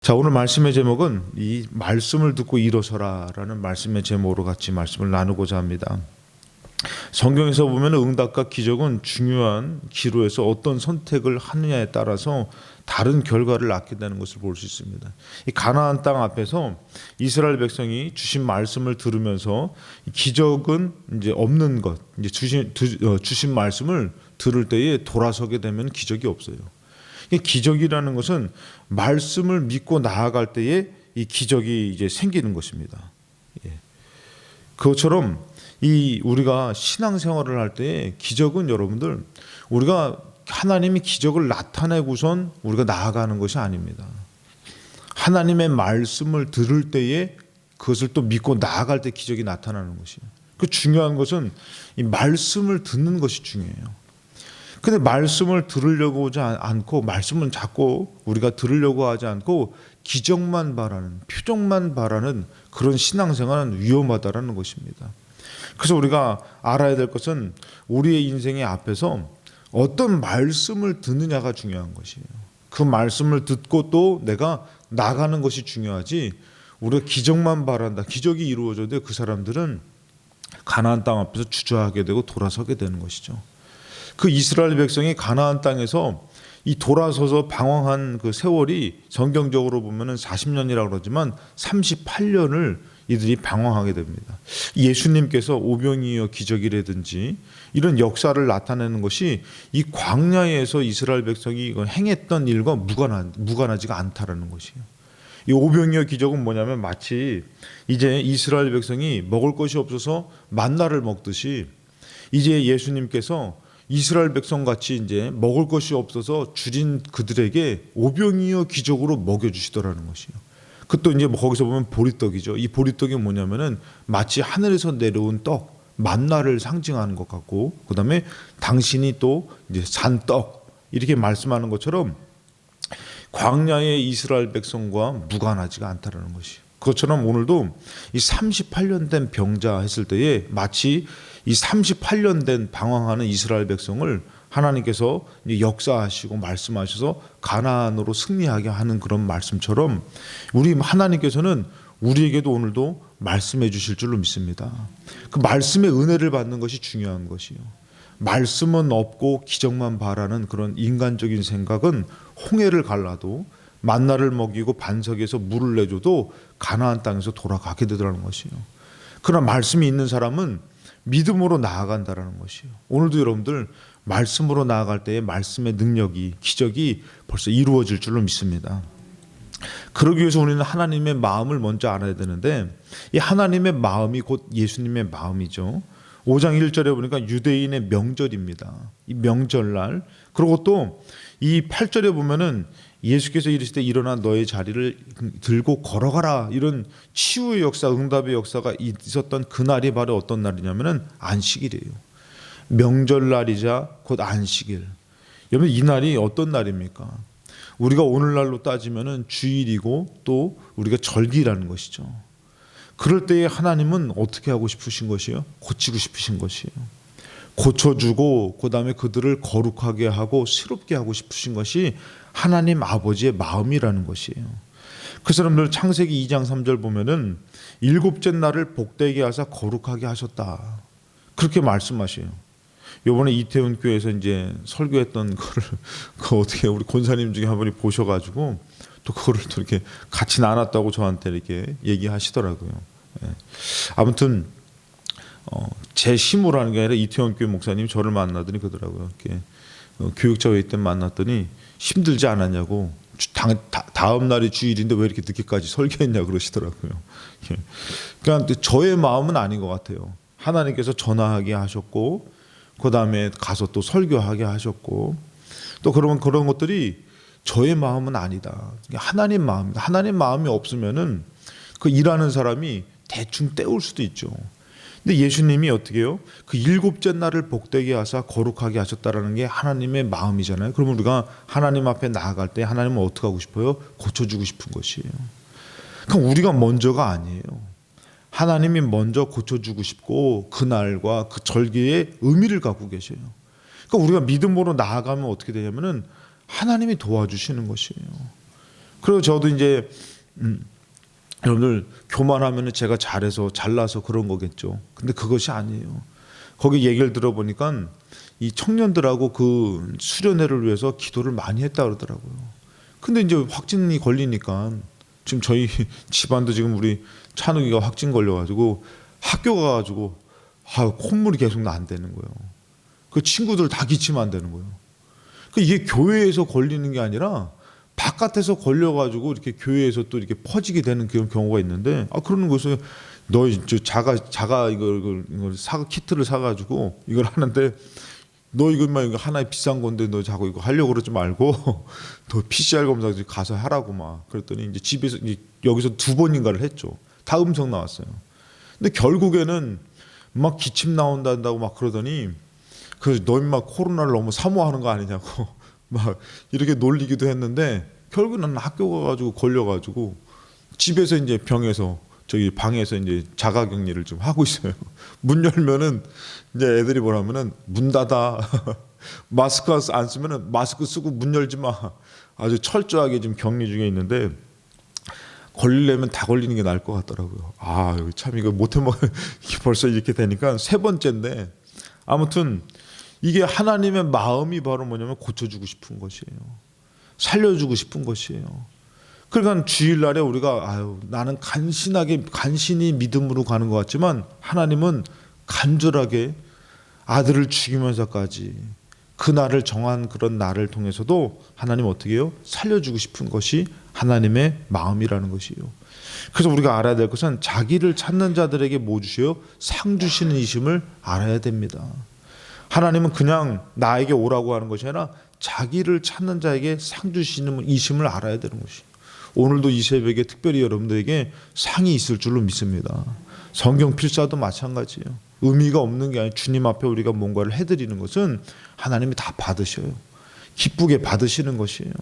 자, 오늘 말씀의 제목은 이 말씀을 듣고 일어서라라는 말씀의 제목으로 같이 말씀을 나누고자 합니다. 성경에서 보면 응답과 기적은 중요한 기로에서 어떤 선택을 하느냐에 따라서 다른 결과를 낳게 되는 것을 볼 수 있습니다. 이 가나안 땅 앞에서 이스라엘 백성이 주신 말씀을 들으면서 기적은 이제 없는 것, 이제 주신 말씀을 들을 때에 돌아서게 되면 기적이 없어요. 기적이라는 것은 말씀을 믿고 나아갈 때에 이 기적이 이제 생기는 것입니다. 그것처럼 이 우리가 신앙생활을 할 때에 기적은 여러분들 우리가 하나님이 기적을 나타내고선 우리가 나아가는 것이 아닙니다. 하나님의 말씀을 들을 때에 그것을 또 믿고 나아갈 때 기적이 나타나는 것이에요. 그 중요한 것은 이 말씀을 듣는 것이 중요해요. 근데 말씀을 들으려고 하지 않고 말씀은 자꾸 우리가 들으려고 하지 않고 기적만 바라는 표적만 바라는 그런 신앙생활은 위험하다라는 것입니다. 그래서 우리가 알아야 될 것은 우리의 인생의 앞에서 어떤 말씀을 듣느냐가 중요한 것이에요. 그 말씀을 듣고 또 내가 나가는 것이 중요하지 우리가 기적만 바란다. 기적이 이루어져도 그 사람들은 가나안 땅 앞에서 주저하게 되고 돌아서게 되는 것이죠. 그 이스라엘 백성이 가나안 땅에서 이 돌아서서 방황한 그 세월이 성경적으로 보면은 40년이라고 그러지만 38년을 이들이 방황하게 됩니다. 예수님께서 오병이어 기적이라든지 이런 역사를 나타내는 것이 이 광야에서 이스라엘 백성이 행했던 일과 무관하지가 않다라는 것이에요. 이 오병이어 기적은 뭐냐면 마치 이제 이스라엘 백성이 먹을 것이 없어서 만나를 먹듯이 이제 예수님께서 이스라엘 백성같이 이제 먹을 것이 없어서 줄인 그들에게 오병이어 기적으로 먹여주시더라는 것이에요. 그것도 이제 거기서 보면 보리떡이죠. 이 보리떡이 뭐냐면은 마치 하늘에서 내려온 떡, 만나를 상징하는 것 같고, 그 다음에 당신이 또 이제 산떡 이렇게 말씀하는 것처럼 광야의 이스라엘 백성과 무관하지가 않다라는 것이에요. 그것처럼 오늘도 이 38년 된 병자 했을 때에 마치 이 38년 된 방황하는 이스라엘 백성을 하나님께서 역사하시고 말씀하셔서 가나안으로 승리하게 하는 그런 말씀처럼 우리 하나님께서는 우리에게도 오늘도 말씀해 주실 줄로 믿습니다. 그 말씀의 은혜를 받는 것이 중요한 것이요. 말씀은 없고 기적만 바라는 그런 인간적인 생각은 홍해를 갈라도 만나를 먹이고 반석에서 물을 내줘도 가나안 땅에서 돌아가게 되더라는 것이에요. 그러나 말씀이 있는 사람은 믿음으로 나아간다라는 것이에요. 오늘도 여러분들 말씀으로 나아갈 때에 말씀의 능력이 기적이 벌써 이루어질 줄로 믿습니다. 그러기 위해서 우리는 하나님의 마음을 먼저 알아야 되는데 이 하나님의 마음이 곧 예수님의 마음이죠. 5장 1절에 보니까 유대인의 명절입니다. 이 명절날. 그리고 또 이 8절에 보면은 예수께서 이르시되 일어나 너의 자리를 들고 걸어가라. 이런 치유의 역사, 응답의 역사가 있었던 그날이 바로 어떤 날이냐면은 안식일이에요. 명절날이자 곧 안식일. 여러분 이 날이 어떤 날입니까? 우리가 오늘날로 따지면은 주일이고 또 우리가 절기라는 것이죠. 그럴 때에 하나님은 어떻게 하고 싶으신 것이에요? 고치고 싶으신 것이에요. 고쳐주고 그 다음에 그들을 거룩하게 하고 새롭게 하고 싶으신 것이 하나님 아버지의 마음이라는 것이에요. 그 사람들 창세기 2장 3절 보면은 일곱째 날을 복되게 하사 거룩하게 하셨다. 그렇게 말씀하셔요. 요번에 이태원 교회에서 이제 설교했던 거를 그 어떻게 우리 권사님 중에 한 분이 보셔가지고 또 그거를 또 이렇게 같이 나눴다고 저한테 이렇게 얘기하시더라고요. 아무튼 제 힘으로 하는 게 아니라 이태원 교회 목사님이 저를 만나더니 그러더라고요. 이렇게 교육자 회의 때 만났더니 힘들지 않았냐고 다음 날이 주일인데 왜 이렇게 늦게까지 설교했냐 그러시더라고요. 그러니까 저의 마음은 아닌 것 같아요. 하나님께서 전화하게 하셨고 그 다음에 가서 또 설교하게 하셨고 또 그런 것들이 저의 마음은 아니다. 하나님 마음입니다. 하나님 마음이 없으면은 그 일하는 사람이 대충 때울 수도 있죠. 근데 예수님이 어떻게 해요? 그 일곱째 날을 복되게 하사 거룩하게 하셨다라는 게 하나님의 마음이잖아요. 그러면 우리가 하나님 앞에 나아갈 때 하나님은 어떻게 하고 싶어요? 고쳐주고 싶은 것이에요. 그럼 우리가 먼저가 아니에요. 하나님이 먼저 고쳐주고 싶고 그날과 그 절기에 의미를 갖고 계셔요. 그러니까 우리가 믿음으로 나아가면 어떻게 되냐면은 하나님이 도와주시는 것이에요. 그리고 저도 이제 여러분들 교만하면은 제가 잘해서 잘나서 그런 거겠죠. 근데 그것이 아니에요. 거기 얘기를 들어보니까 이 청년들하고 그 수련회를 위해서 기도를 많이 했다 그러더라고요. 근데 이제 확진이 걸리니까 지금 저희 집안도 지금 우리 찬욱이가 확진 걸려가지고 학교 가가지고 콧물이 계속 난다는 거예요. 그 친구들 다 기치면 안 되는 거예요. 그 이게 교회에서 걸리는 게 아니라 바깥에서 걸려가지고 이렇게 교회에서 또 이렇게 퍼지게 되는 그런 경우가 있는데, 그러는 것을 너 자가 이걸 키트를 사가지고 이걸 하는데 너 이거 하나의 비싼 건데 너 자꾸 이거 하려고 그러지 말고 너 PCR 검사 가서 하라고 막 그랬더니 이제 집에서 여기서 2번인가를 했죠. 다 음성 나왔어요. 근데 결국에는 막 기침 나온다고 막 그러더니 너 인마 코로나를 너무 사모하는 거 아니냐고 막 이렇게 놀리기도 했는데 결국은 학교 가가지고 걸려가지고 집에서 이제 저기 방에서 이제 자가격리를 좀 하고 있어요. 문 열면은 이제 애들이 뭐라면은 문 닫아. 마스크 안 쓰면은 마스크 쓰고 문 열지 마. 아주 철저하게 지금 격리 중에 있는데 걸리려면 다 걸리는 게 나을 것 같더라고요. 참 이거 못해먹 벌써 이렇게 되니까 3번째인데 아무튼 이게 하나님의 마음이 바로 뭐냐면 고쳐주고 싶은 것이에요. 살려주고 싶은 것이에요. 그러니까 주일날에 우리가 나는 간신히 믿음으로 가는 것 같지만 하나님은 간절하게 아들을 죽이면서까지 그 날을 정한 그런 날을 통해서도 하나님 어떻게 해요? 살려주고 싶은 것이 하나님의 마음이라는 것이에요. 그래서 우리가 알아야 될 것은 자기를 찾는 자들에게 뭐 주셔요? 상 주시는 이심을 알아야 됩니다. 하나님은 그냥 나에게 오라고 하는 것이 아니라 자기를 찾는 자에게 상 주시는 이심을 알아야 되는 것이에요. 오늘도 이 새벽에 특별히 여러분들에게 상이 있을 줄로 믿습니다. 성경 필사도 마찬가지예요. 의미가 없는 게 아니라 주님 앞에 우리가 뭔가를 해드리는 것은 하나님이 다 받으셔요. 기쁘게 받으시는 것이에요.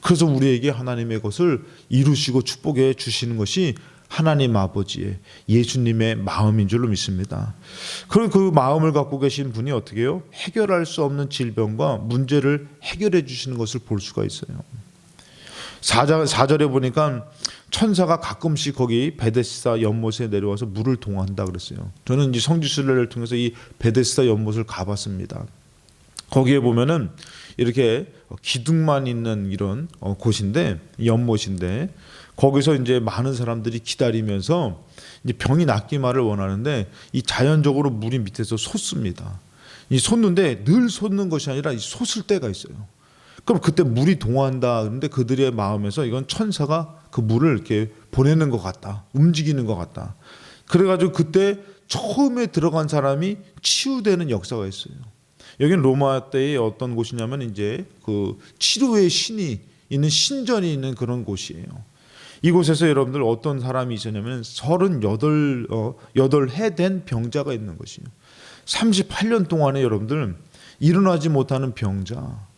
그래서 우리에게 하나님의 것을 이루시고 축복해 주시는 것이 하나님 아버지의 예수님의 마음인 줄로 믿습니다. 그럼 그 마음을 갖고 계신 분이 어떻게 해요? 해결할 수 없는 질병과 문제를 해결해 주시는 것을 볼 수가 있어요. 4절에 보니까 천사가 가끔씩 거기 베데스다 연못에 내려와서 물을 동화한다 그랬어요. 저는 이제 성지순례를 통해서 이 베데스다 연못을 가봤습니다. 거기에 보면은 이렇게 기둥만 있는 이런 곳인데, 연못인데 거기서 이제 많은 사람들이 기다리면서 이제 병이 낫기만을 원하는데 이 자연적으로 물이 밑에서 솟습니다. 이 솟는데 늘 솟는 것이 아니라 솟을 때가 있어요. 그럼 그때 물이 동화한다. 그런데 그들의 마음에서 이건 천사가 그 물을 이렇게 보내는 것 같다. 움직이는 것 같다. 그래가지고 그때 처음에 들어간 사람이 치유되는 역사가 있어요. 여기는 로마 때의 어떤 곳이냐면 이제 그 치료의 신이 있는 신전이 있는 그런 곳이에요. 이곳에서 여러분들 어떤 사람이 있었냐면 38해 된 병자가 있는 것이에요. 38년 동안에 여러분들 일어나지 못하는 병자,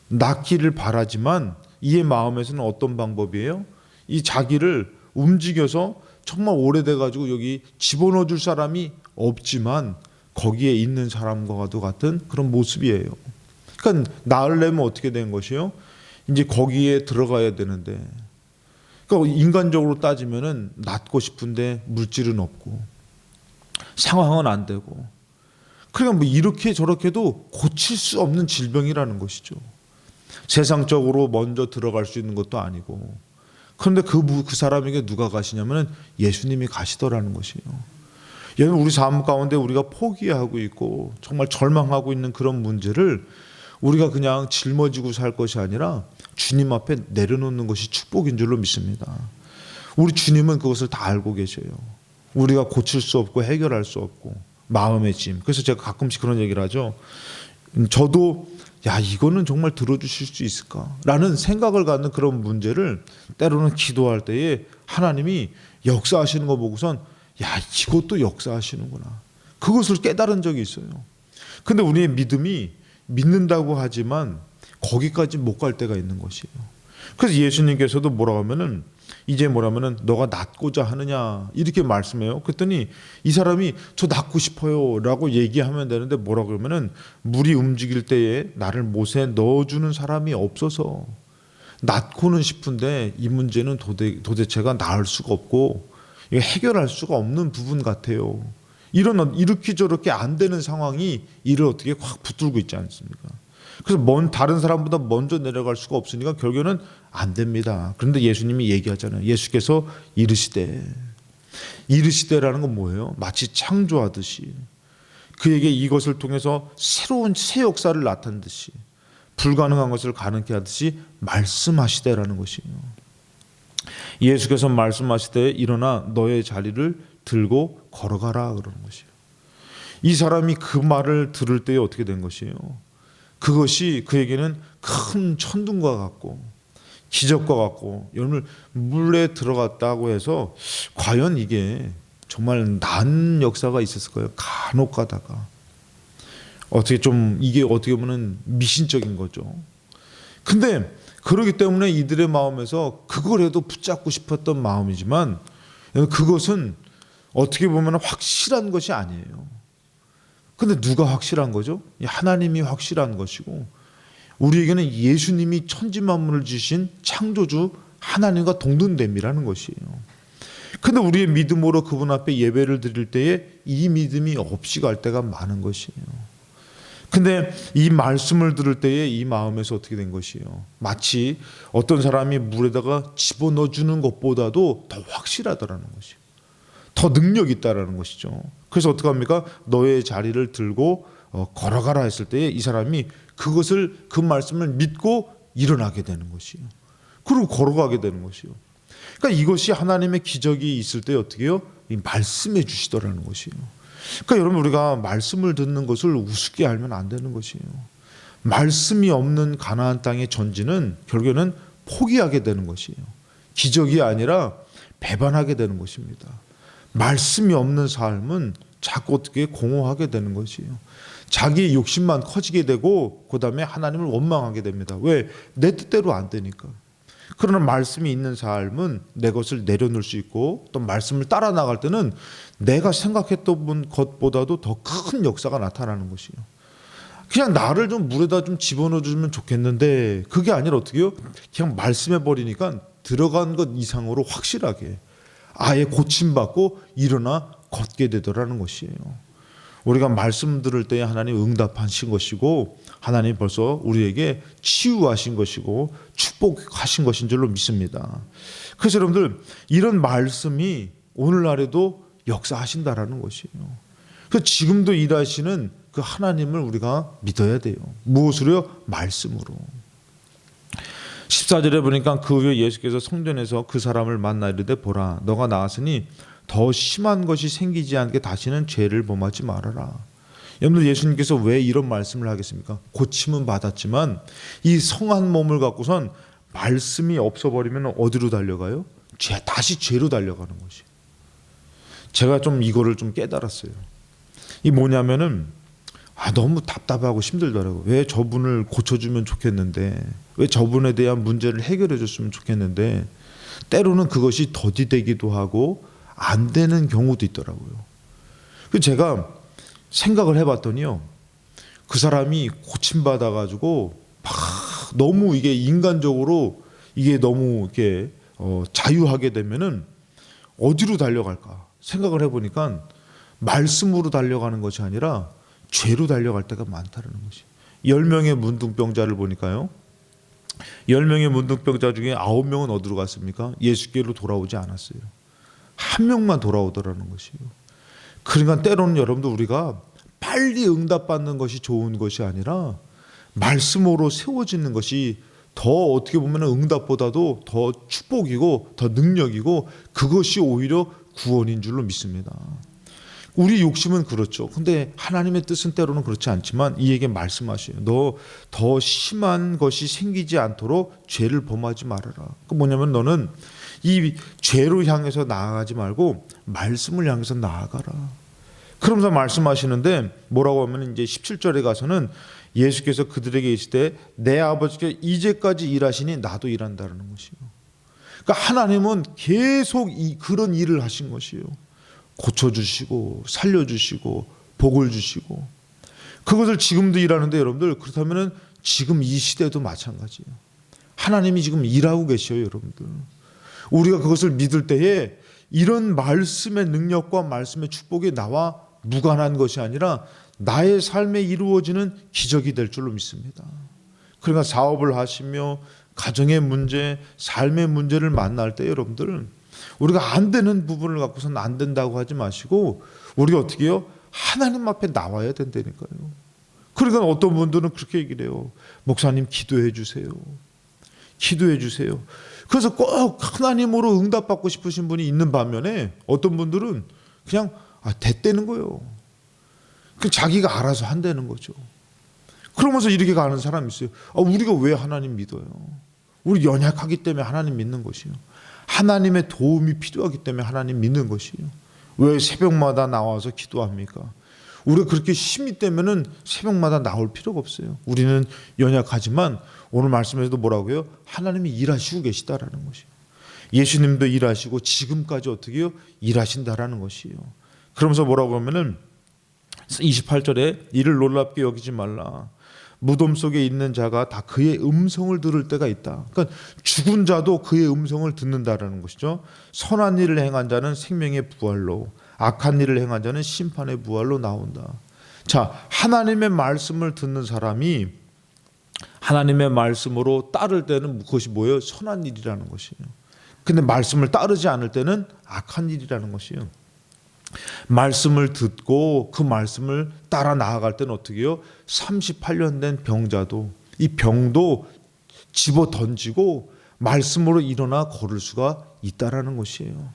낫기를 바라지만 이의 마음에서는 어떤 방법이에요? 이 자기를 움직여서 정말 오래돼 가지고 여기 집어넣어 줄 사람이 없지만 거기에 있는 사람과도 같은 그런 모습이에요. 그러니까 나으려면 어떻게 된 것이요? 이제 거기에 들어가야 되는데, 그러니까 인간적으로 따지면은 낫고 싶은데 물질은 없고 상황은 안 되고, 그러니까 뭐 이렇게 저렇게도 고칠 수 없는 질병이라는 것이죠. 세상적으로 먼저 들어갈 수 있는 것도 아니고. 그런데 그 사람에게 누가 가시냐면 예수님이 가시더라는 것이에요. 여러분, 우리 삶 가운데 우리가 포기하고 있고 정말 절망하고 있는 그런 문제를 우리가 그냥 짊어지고 살 것이 아니라 주님 앞에 내려놓는 것이 축복인 줄로 믿습니다. 우리 주님은 그것을 다 알고 계셔요. 우리가 고칠 수 없고 해결할 수 없고 마음의 짐. 그래서 제가 가끔씩 그런 얘기를 하죠. 저도 이거는 정말 들어주실 수 있을까라는 생각을 갖는 그런 문제를 때로는 기도할 때에 하나님이 역사하시는 거 보고선 이것도 역사하시는구나. 그것을 깨달은 적이 있어요. 근데 우리의 믿음이 믿는다고 하지만 거기까지 못 갈 때가 있는 것이에요. 그래서 예수님께서도 뭐라고 하면은 이제 뭐라면은 너가 낫고자 하느냐 이렇게 말씀해요. 그랬더니 이 사람이 저 낫고 싶어요라고 얘기하면 되는데 뭐라고 그러면은 물이 움직일 때에 나를 못에 넣어주는 사람이 없어서 낳고는 싶은데 이 문제는 도대체가 나을 수가 없고 이거 해결할 수가 없는 부분 같아요. 이렇게 저렇게 안 되는 상황이 이를 어떻게 확 붙들고 있지 않습니까? 그래서 다른 사람보다 먼저 내려갈 수가 없으니까 결국에는 안 됩니다. 그런데 예수님이 얘기하잖아요. 예수께서 이르시되라는 건 뭐예요? 마치 창조하듯이 그에게 이것을 통해서 새로운 새 역사를 나타낸 듯이 불가능한 것을 가능케 하듯이 말씀하시되라는 것이에요. 예수께서 말씀하시되 일어나 너의 자리를 들고 걸어가라 그러는 것이에요. 이 사람이 그 말을 들을 때에 어떻게 된 것이에요? 그것이 그에게는 큰 천둥과 같고 기적과 같고, 여러분 물에 들어갔다고 해서 과연 이게 정말 난 역사가 있었을까요? 간혹 가다가 이게 어떻게 보면 미신적인 거죠. 근데 그렇기 때문에 이들의 마음에서 그거라도 붙잡고 싶었던 마음이지만 그것은 어떻게 보면 확실한 것이 아니에요. 근데 누가 확실한 거죠? 하나님이 확실한 것이고, 우리에게는 예수님이 천지만물을 지으신 창조주 하나님과 동등됨이라는 것이에요. 근데 우리의 믿음으로 그분 앞에 예배를 드릴 때에 이 믿음이 없이 갈 때가 많은 것이에요. 근데 이 말씀을 들을 때에 이 마음에서 어떻게 된 것이에요? 마치 어떤 사람이 물에다가 집어넣어 주는 것보다도 더 확실하다라는 것이에요. 더 능력이 있다라는 것이죠. 그래서 어떻게 합니까? 너의 자리를 들고 걸어가라 했을 때에 이 사람이 그 말씀을 믿고 일어나게 되는 것이에요. 그리고 걸어가게 되는 것이에요. 그러니까 이것이 하나님의 기적이 있을 때 어떻게 해요? 말씀해 주시더라는 것이에요. 그러니까 여러분, 우리가 말씀을 듣는 것을 우습게 알면 안 되는 것이에요. 말씀이 없는 가나안 땅의 전지는 결국에는 포기하게 되는 것이에요. 기적이 아니라 배반하게 되는 것입니다. 말씀이 없는 삶은 자꾸 어떻게 공허하게 되는 것이에요. 자기의 욕심만 커지게 되고 그 다음에 하나님을 원망하게 됩니다. 왜? 내 뜻대로 안 되니까. 그러나 말씀이 있는 삶은 내 것을 내려놓을 수 있고, 또 말씀을 따라 나갈 때는 내가 생각했던 것보다도 더 큰 역사가 나타나는 것이에요. 그냥 나를 좀 물에다 좀 집어넣어 주면 좋겠는데 그게 아니라 어떻게 해요? 그냥 말씀해 버리니까 들어간 것 이상으로 확실하게 아예 고침받고 일어나 걷게 되더라는 것이에요. 우리가 말씀 들을 때 하나님 응답하신 것이고, 하나님 벌써 우리에게 치유하신 것이고 축복하신 것인 줄로 믿습니다. 그래서 여러분들, 이런 말씀이 오늘날에도 역사하신다라는 것이에요. 그래서 지금도 일하시는 그 하나님을 우리가 믿어야 돼요. 무엇으로요? 말씀으로. 14절에 보니까 그 후에 예수께서 성전에서 그 사람을 만나 이르되 보라, 너가 나았으니 더 심한 것이 생기지 않게 다시는 죄를 범하지 말아라. 여러분들, 예수님께서 왜 이런 말씀을 하겠습니까? 고침은 받았지만 이 성한 몸을 갖고선 말씀이 없어버리면 어디로 달려가요? 다시 죄로 달려가는 것이. 제가 좀 이거를 좀 깨달았어요. 이 뭐냐면은 너무 답답하고 힘들더라고요. 왜 저분을 고쳐주면 좋겠는데, 왜 저분에 대한 문제를 해결해 줬으면 좋겠는데, 때로는 그것이 더디되기도 하고 안 되는 경우도 있더라고요. 그래서 제가 생각을 해봤더니요, 그 사람이 고침받아가지고 막 너무 이게 인간적으로 이게 너무 이렇게 자유하게 되면은 어디로 달려갈까 생각을 해보니까 말씀으로 달려가는 것이 아니라 죄로 달려갈 때가 많다는 것이. 10명의 문둥병자를 보니까요, 10명의 문둥병자 중에 9명은 어디로 갔습니까? 예수께로 돌아오지 않았어요. 한 명만 돌아오더라는 것이에요. 그러니까 때로는 여러분들, 우리가 빨리 응답받는 것이 좋은 것이 아니라 말씀으로 세워지는 것이 더 어떻게 보면 응답보다도 더 축복이고 더 능력이고, 그것이 오히려 구원인 줄로 믿습니다. 우리 욕심은 그렇죠. 근데 하나님의 뜻은 때로는 그렇지 않지만 이에게 말씀하셔요. 너 더 심한 것이 생기지 않도록 죄를 범하지 말아라. 그 뭐냐면 너는 이 죄로 향해서 나아가지 말고 말씀을 향해서 나아가라. 그러면서 말씀하시는데 뭐라고 하면 이제 17절에 가서는 예수께서 그들에게 이르시되 내 아버지께 이제까지 일하시니 나도 일한다는 것이요. 그러니까 하나님은 계속 그런 일을 하신 것이에요. 고쳐주시고 살려주시고 복을 주시고, 그것을 지금도 일하는데 여러분들, 그렇다면 지금 이 시대도 마찬가지예요. 하나님이 지금 일하고 계셔요, 여러분들. 우리가 그것을 믿을 때에 이런 말씀의 능력과 말씀의 축복이 나와 무관한 것이 아니라 나의 삶에 이루어지는 기적이 될 줄로 믿습니다. 그러니까 사업을 하시며 가정의 문제, 삶의 문제를 만날 때 여러분들, 우리가 안 되는 부분을 갖고서는 안 된다고 하지 마시고 우리가 어떻게 해요? 하나님 앞에 나와야 된다니까요. 그러니까 어떤 분들은 그렇게 얘기를 해요. 목사님 기도해 주세요. 기도해 주세요. 그래서 꼭 하나님으로 응답받고 싶으신 분이 있는 반면에 어떤 분들은 그냥 됐다는 거예요. 그 자기가 알아서 한다는 거죠. 그러면서 이렇게 가는 사람이 있어요. 우리가 왜 하나님 믿어요? 우리 연약하기 때문에 하나님 믿는 것이요. 하나님의 도움이 필요하기 때문에 하나님 믿는 것이요. 왜 새벽마다 나와서 기도합니까? 우리가 그렇게 힘이 되면은 새벽마다 나올 필요가 없어요. 우리는 연약하지만 오늘 말씀에서도 뭐라고요? 하나님이 일하시고 계시다라는 것이요. 예수님도 일하시고 지금까지 어떻게 해요? 일하신다라는 것이요. 그러면서 뭐라고 하면은 28절에 이를 놀랍게 여기지 말라. 무덤 속에 있는 자가 다 그의 음성을 들을 때가 있다. 그러니까 죽은 자도 그의 음성을 듣는다라는 것이죠. 선한 일을 행한 자는 생명의 부활로, 악한 일을 행한 자는 심판의 부활로 나온다. 자, 하나님의 말씀을 듣는 사람이 하나님의 말씀으로 따를 때는 그것이 뭐예요? 선한 일이라는 것이에요. 근데 말씀을 따르지 않을 때는 악한 일이라는 것이에요. 말씀을 듣고 그 말씀을 따라 나아갈 때는 어떻게 해요? 38년 된 병자도 이 병도 집어 던지고 말씀으로 일어나 걸을 수가 있다라는 것이에요.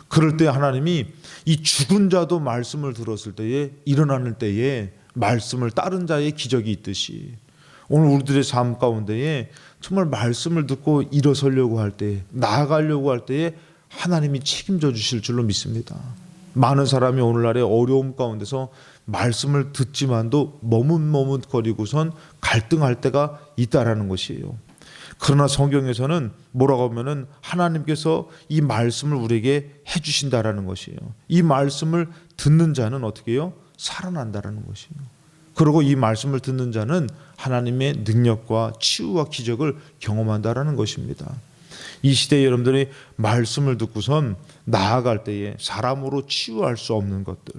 그럴 때 하나님이 이 죽은 자도 말씀을 들었을 때에 일어나는 때에 말씀을 따른 자의 기적이 있듯이 오늘 우리들의 삶 가운데에 정말 말씀을 듣고 일어서려고 할 때, 나아가려고 할 때에 하나님이 책임져 주실 줄로 믿습니다. 많은 사람이 오늘날의 어려움 가운데서 말씀을 듣지만도 머뭇머뭇거리고선 갈등할 때가 있다라는 것이에요. 그러나 성경에서는 뭐라고 하면은 하나님께서 이 말씀을 우리에게 해주신다라는 것이에요. 이 말씀을 듣는 자는 어떻게 해요? 살아난다라는 것이에요. 그리고 이 말씀을 듣는 자는 하나님의 능력과 치유와 기적을 경험한다라는 것입니다. 이 시대에 여러분들이 말씀을 듣고선 나아갈 때에 사람으로 치유할 수 없는 것들,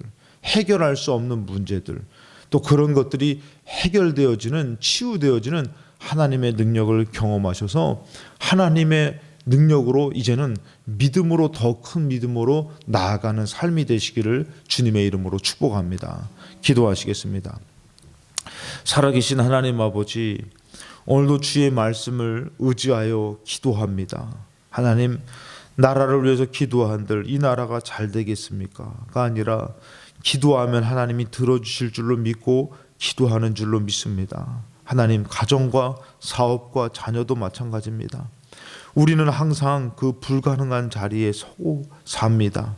해결할 수 없는 문제들, 또 그런 것들이 해결되어지는, 치유되어지는 하나님의 능력을 경험하셔서 하나님의 능력으로 이제는 믿음으로 더 큰 믿음으로 나아가는 삶이 되시기를 주님의 이름으로 축복합니다. 기도하시겠습니다. 살아계신 하나님 아버지, 오늘도 주의 말씀을 의지하여 기도합니다. 하나님, 나라를 위해서 기도한들 이 나라가 잘 되겠습니까?가 아니라 기도하면 하나님이 들어주실 줄로 믿고 기도하는 줄로 믿습니다. 하나님, 가정과 사업과 자녀도 마찬가지입니다. 우리는 항상 그 불가능한 자리에 서고 삽니다.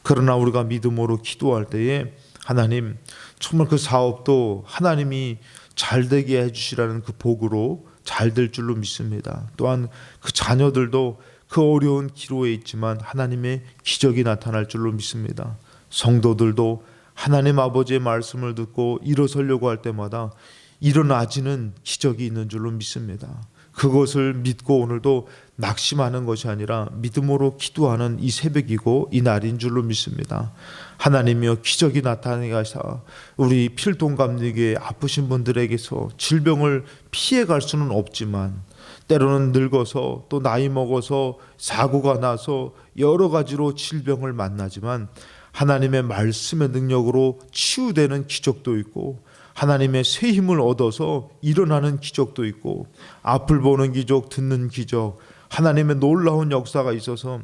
그러나 우리가 믿음으로 기도할 때에 하나님, 정말 그 사업도 하나님이 잘 되게 해주시라는 그 복으로 잘 될 줄로 믿습니다. 또한 그 자녀들도 그 어려운 기로에 있지만 하나님의 기적이 나타날 줄로 믿습니다. 성도들도 하나님 아버지의 말씀을 듣고 일어서려고 할 때마다 일어나지는 기적이 있는 줄로 믿습니다. 그것을 믿고 오늘도 낙심하는 것이 아니라 믿음으로 기도하는 이 새벽이고 이 날인 줄로 믿습니다. 하나님이여, 기적이 나타나게 하사 우리 필동감리교회 아프신 분들에게서 질병을 피해갈 수는 없지만 때로는 늙어서 또 나이 먹어서 사고가 나서 여러 가지로 질병을 만나지만 하나님의 말씀의 능력으로 치유되는 기적도 있고 하나님의 새 힘을 얻어서 일어나는 기적도 있고 앞을 보는 기적, 듣는 기적, 하나님의 놀라운 역사가 있어서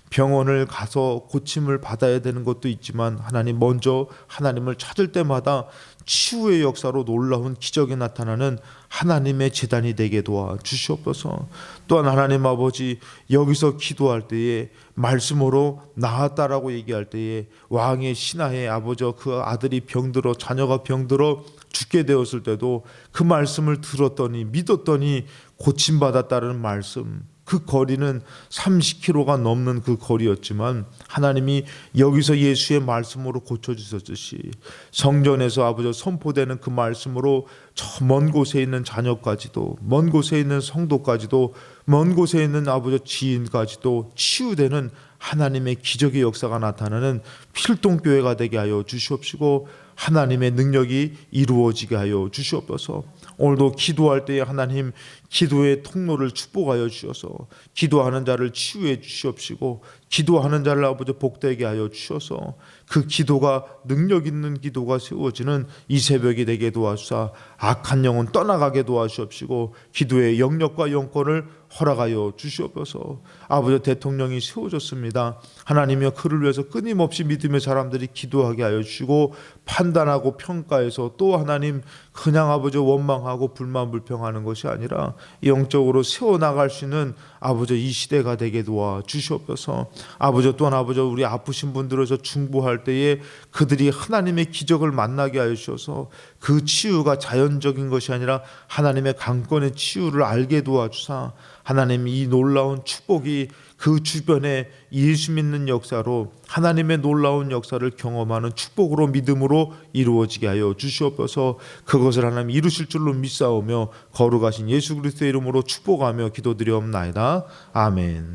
병원을 가서 고침을 받아야 되는 것도 있지만 하나님, 먼저 하나님을 찾을 때마다 치유의 역사로 놀라운 기적이 나타나는 하나님의 제단이 되게 도와 주시옵소서. 또한 하나님 아버지, 여기서 기도할 때에 말씀으로 나았다라고 얘기할 때에 왕의 신하의 아버지, 그 아들이 병들어, 자녀가 병들어 죽게 되었을 때도 그 말씀을 들었더니 믿었더니 고침받았다는 말씀, 그 거리는 30km가 넘는 그 거리였지만 하나님이 여기서 예수의 말씀으로 고쳐주셨듯이 성전에서 아버지 선포되는 그 말씀으로 저 먼 곳에 있는 자녀까지도, 먼 곳에 있는 성도까지도, 먼 곳에 있는 아버지 지인까지도 치유되는 하나님의 기적의 역사가 나타나는 필동교회가 되게 하여 주시옵시고 하나님의 능력이 이루어지게 하여 주시옵소서. 오늘도 기도할 때에 하나님 기도의 통로를 축복하여 주셔서 기도하는 자를 치유해 주시옵시고 기도하는 자를 아버지 복되게 하여 주셔서 그 기도가 능력 있는 기도가 세워지는 이 새벽이 되게 도와주사 악한 영혼 떠나가게 도와주옵시고 기도의 영역과 영권을 허락하여 주시옵소서. 아버지 대통령이 세워졌습니다. 하나님이여 그를 위해서 끊임없이 믿음의 사람들이 기도하게 하여 주시고 판단하고 평가해서 또 하나님 그냥 아버지 원망하고 불만불평하는 것이 아니라 영적으로 세워나갈 수 있는 아버지 이 시대가 되게 도와 주시옵소서. 아버지 또한 아버지 우리 아프신 분들에서 중보할 때에 그들이 하나님의 기적을 만나게 하여 주셔서 그 치유가 자연적인 것이 아니라 하나님의 강권의 치유를 알게 도와주사 하나님 이 놀라운 축복이 그 주변에 예수 믿는 역사로 하나님의 놀라운 역사를 경험하는 축복으로 믿음으로 이루어지게 하여 주시옵소서. 그것을 하나님 이루실 줄로 믿사오며 거룩하신 예수 그리스도의 이름으로 축복하며 기도드리옵나이다. 아멘.